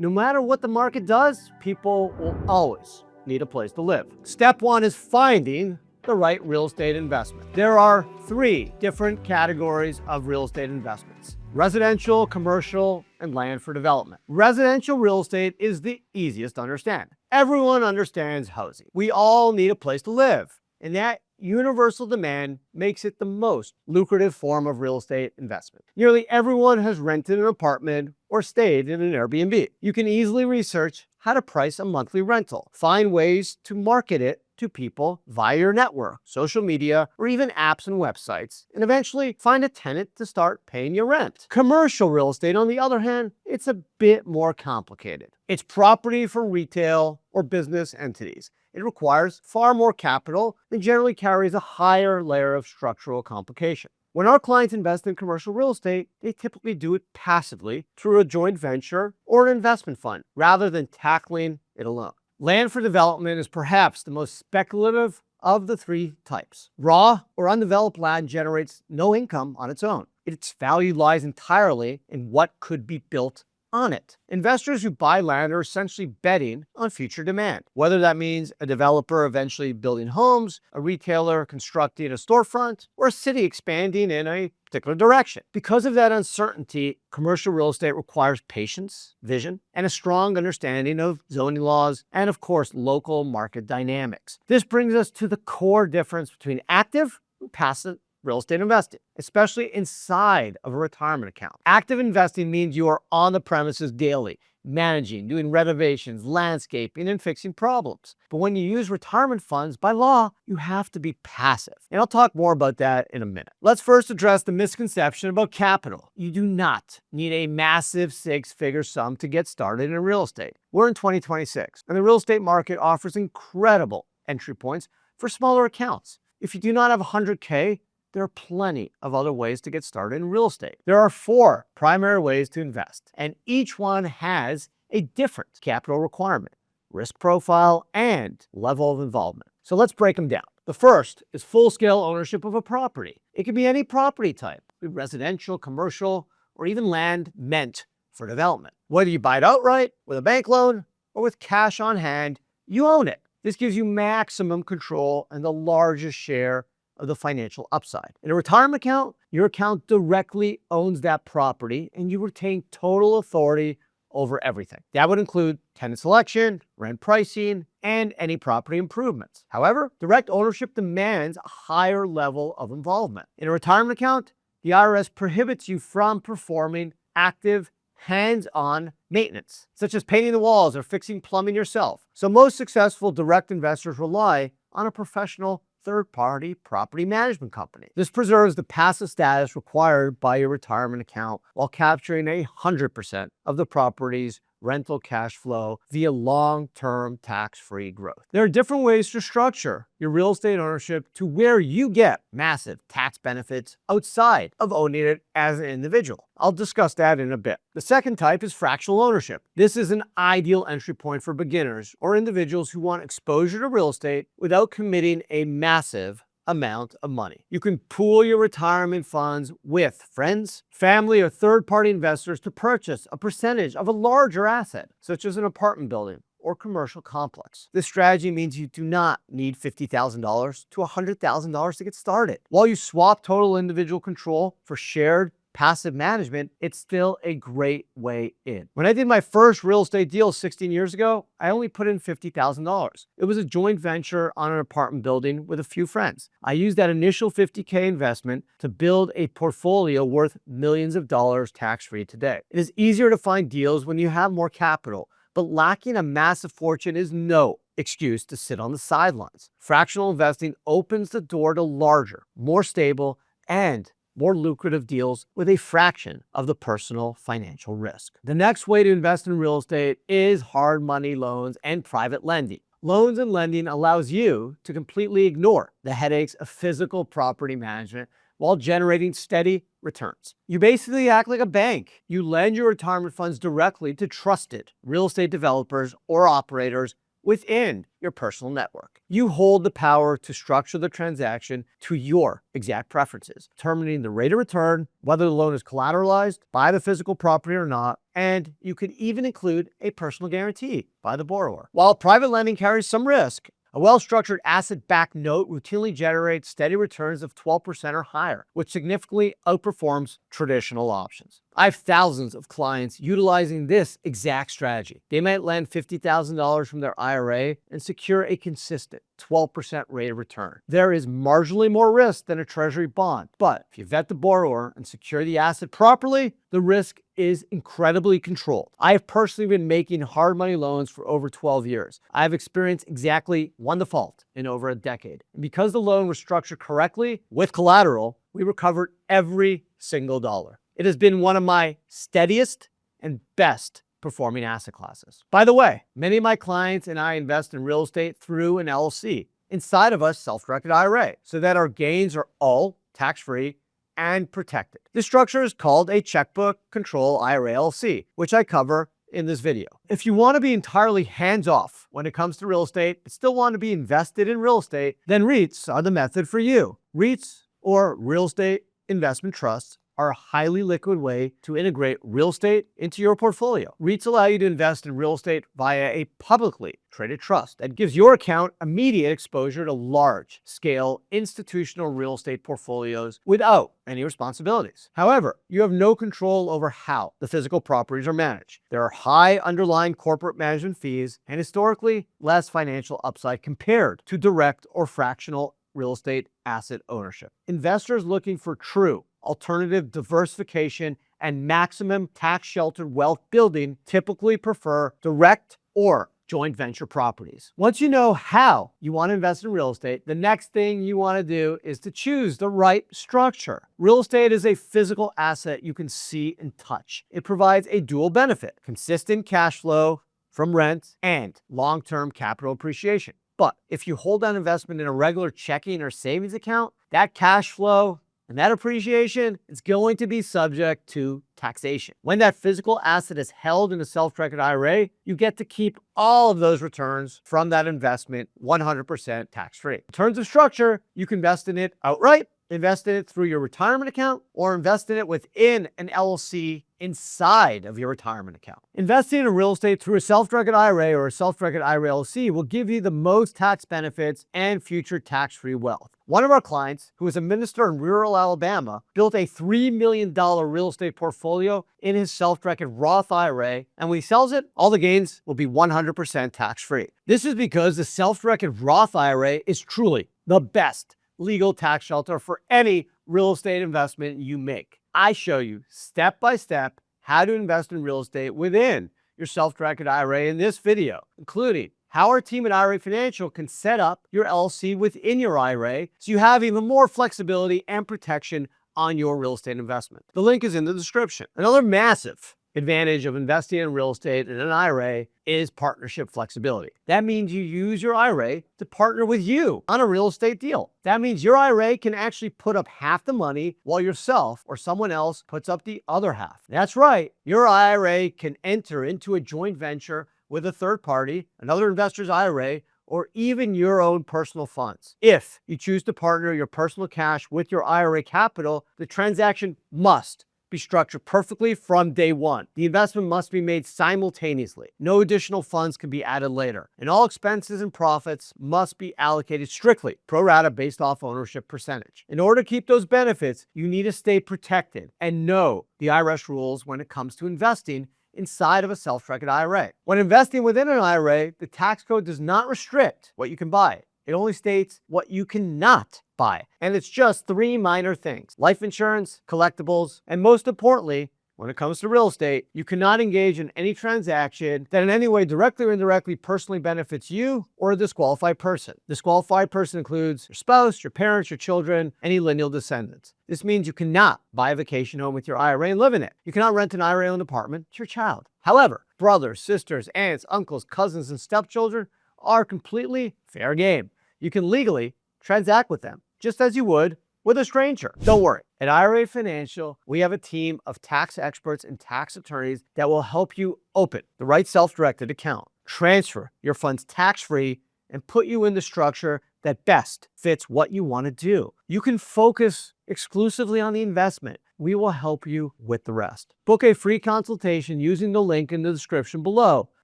No matter what the market does, people will always need a place to live. Step one is finding the right real estate investment. There are 3 different categories of real estate investments: residential, commercial, and land for development. Residential real estate is the easiest to understand. Everyone understands housing. We all need a place to live, and that universal demand makes it the most lucrative form of real estate investment. Nearly everyone has rented an apartment or stayed in an Airbnb. You can easily research how to price a monthly rental, find ways to market it to people via your network, social media, or even apps and websites, and eventually find a tenant to start paying your rent. Commercial real estate, on the other hand, it's a bit more complicated. It's property for retail or business entities. It requires far more capital and generally carries a higher layer of structural complication. When our clients invest in commercial real estate, they typically do it passively through a joint venture or an investment fund, rather than tackling it alone. Land for development is perhaps the most speculative of the 3 types. Raw or undeveloped land generates no income on its own. Its value lies entirely in what could be built on it. Investors who buy land are essentially betting on future demand, whether that means a developer eventually building homes, a retailer constructing a storefront, or a city expanding in a particular direction. Because of that uncertainty, commercial real estate requires patience, vision, and a strong understanding of zoning laws and, of course, local market dynamics. This brings us to the core difference between active and passive real estate investing, especially inside of a retirement account. Active investing means you are on the premises daily, managing, doing renovations, landscaping, and fixing problems. But when you use retirement funds, by law, you have to be passive. And I'll talk more about that in a minute. Let's first address the misconception about capital. You do not need a massive 6-figure sum to get started in real estate. We're in 2026, and the real estate market offers incredible entry points for smaller accounts. If you do not have $100K, there are plenty of other ways to get started in real estate. There are 4 primary ways to invest, and each one has a different capital requirement, risk profile, and level of involvement. So let's break them down. The first is full-scale ownership of a property. It can be any property type, residential, commercial, or even land meant for development. Whether you buy it outright, with a bank loan, or with cash on hand, you own it. This gives you maximum control and the largest share of the financial upside. In a retirement account, your account directly owns that property and you retain total authority over everything. That would include tenant selection, rent pricing, and any property improvements. However, direct ownership demands a higher level of involvement. In a retirement account, the IRS prohibits you from performing active hands-on maintenance, such as painting the walls or fixing plumbing yourself. So most successful direct investors rely on a professional third-party property management company. This preserves the passive status required by your retirement account while capturing 100% of the property's rental cash flow via long-term tax-free growth. There are different ways to structure your real estate ownership to where you get massive tax benefits outside of owning it as an individual. I'll discuss that in a bit. The second type is fractional ownership. This is an ideal entry point for beginners or individuals who want exposure to real estate without committing a massive amount of money. You can pool your retirement funds with friends, family, or third-party investors to purchase a percentage of a larger asset, such as an apartment building or commercial complex. This strategy means you do not need $50,000 to $100,000 to get started. While you swap total individual control for shared passive management, it's still a great way in. When I did my first real estate deal 16 years ago, I only put in $50,000. It was a joint venture on an apartment building with a few friends. I used that initial $50K investment to build a portfolio worth millions of dollars tax-free today. It is easier to find deals when you have more capital, but lacking a massive fortune is no excuse to sit on the sidelines. Fractional investing opens the door to larger, more stable, and more lucrative deals with a fraction of the personal financial risk. The next way to invest in real estate is hard money loans and private lending. Loans and lending allows you to completely ignore the headaches of physical property management while generating steady returns. You basically act like a bank. You lend your retirement funds directly to trusted real estate developers or operators within your personal network. You hold the power to structure the transaction to your exact preferences, determining the rate of return, whether the loan is collateralized by the physical property or not, and you could even include a personal guarantee by the borrower. While private lending carries some risk, a well-structured asset-backed note routinely generates steady returns of 12% or higher, which significantly outperforms traditional options. I have thousands of clients utilizing this exact strategy. They might lend $50,000 from their IRA and secure a consistent 12% rate of return. There is marginally more risk than a treasury bond, but if you vet the borrower and secure the asset properly, the risk is incredibly controlled. I have personally been making hard money loans for over 12 years. I have experienced exactly one default in over a decade. And because the loan was structured correctly with collateral, we recovered every single dollar. It has been one of my steadiest and best performing asset classes. By the way, many of my clients and I invest in real estate through an LLC inside of a self-directed IRA so that our gains are all tax-free and protected. This structure is called a Checkbook Control IRA LLC, which I cover in this video. If you want to be entirely hands-off when it comes to real estate, but still want to be invested in real estate, then REITs are the method for you. REITs, or real estate investment trusts, are a highly liquid way to integrate real estate into your portfolio. REITs allow you to invest in real estate via a publicly traded trust that gives your account immediate exposure to large-scale institutional real estate portfolios without any responsibilities. However, you have no control over how the physical properties are managed. There are high underlying corporate management fees and historically less financial upside compared to direct or fractional real estate asset ownership. Investors looking for true alternative diversification and maximum tax-sheltered wealth building typically prefer direct or joint venture properties. Once you know how you want to invest in real estate, the next thing you want to do is to choose the right structure. Real estate is a physical asset you can see and touch. It provides a dual benefit: consistent cash flow from rent and long-term capital appreciation. But if you hold that investment in a regular checking or savings account, that cash flow and that appreciation is going to be subject to taxation. When that physical asset is held in a self-directed IRA, you get to keep all of those returns from that investment 100% tax-free. In terms of structure, you can invest in it outright, invest in it through your retirement account, or invest in it within an LLC inside of your retirement account. Investing in real estate through a self-directed IRA or a self-directed IRA LLC will give you the most tax benefits and future tax-free wealth. One of our clients, who is a minister in rural Alabama, built a $3 million real estate portfolio in his self-directed Roth IRA, and when he sells it, all the gains will be 100% tax-free. This is because the self-directed Roth IRA is truly the best legal tax shelter for any real estate investment you make. I show you step by step how to invest in real estate within your self-directed IRA in this video, including how our team at IRA Financial can set up your LLC within your IRA so you have even more flexibility and protection on your real estate investment. The link is in the description. Another massive advantage of investing in real estate in an IRA is partnership flexibility. That means you use your IRA to partner with you on a real estate deal. That means your IRA can actually put up half the money while yourself or someone else puts up the other half. That's right, your IRA can enter into a joint venture with a third party, another investor's IRA, or even your own personal funds. If you choose to partner your personal cash with your IRA capital, the transaction must be structured perfectly from day one. The investment must be made simultaneously. No additional funds can be added later. And all expenses and profits must be allocated strictly pro rata based off ownership percentage. In order to keep those benefits, you need to stay protected and know the IRS rules when it comes to investing inside of a self-directed IRA. When investing within an IRA, the tax code does not restrict what you can buy. It only states what you cannot buy. And it's just three minor things: life insurance, collectibles, and most importantly, when it comes to real estate, you cannot engage in any transaction that in any way directly or indirectly personally benefits you or a disqualified person. Disqualified person includes your spouse, your parents, your children, any lineal descendants. This means you cannot buy a vacation home with your IRA and live in it. You cannot rent an IRA-owned apartment to your child. However, brothers, sisters, aunts, uncles, cousins, and stepchildren are completely fair game. You can legally transact with them, just as you would with a stranger. Don't worry. At IRA Financial, we have a team of tax experts and tax attorneys that will help you open the right self-directed account. transfer your funds tax-free, and put you in the structure that best fits what you want to do. You can focus exclusively on the investment. We will help you with the rest. Book a free consultation using the link in the description below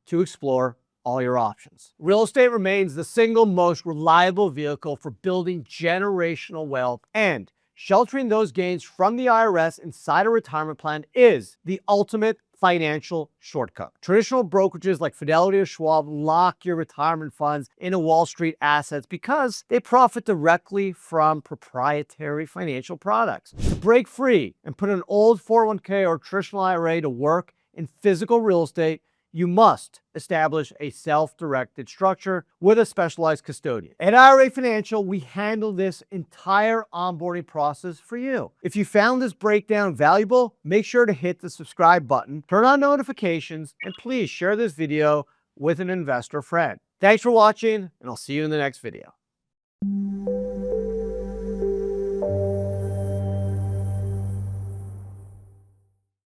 to explore all your options. Real estate remains the single most reliable vehicle for building generational wealth, and sheltering those gains from the IRS inside a retirement plan is the ultimate financial shortcut. Traditional brokerages like Fidelity or Schwab lock your retirement funds into Wall Street assets because they profit directly from proprietary financial products. To break free and put an old 401k or traditional IRA to work in physical real estate, you must establish a self-directed structure with a specialized custodian. At IRA Financial, we handle this entire onboarding process for you. If you found this breakdown valuable, make sure to hit the subscribe button, turn on notifications, and please share this video with an investor friend. Thanks for watching, and I'll see you in the next video.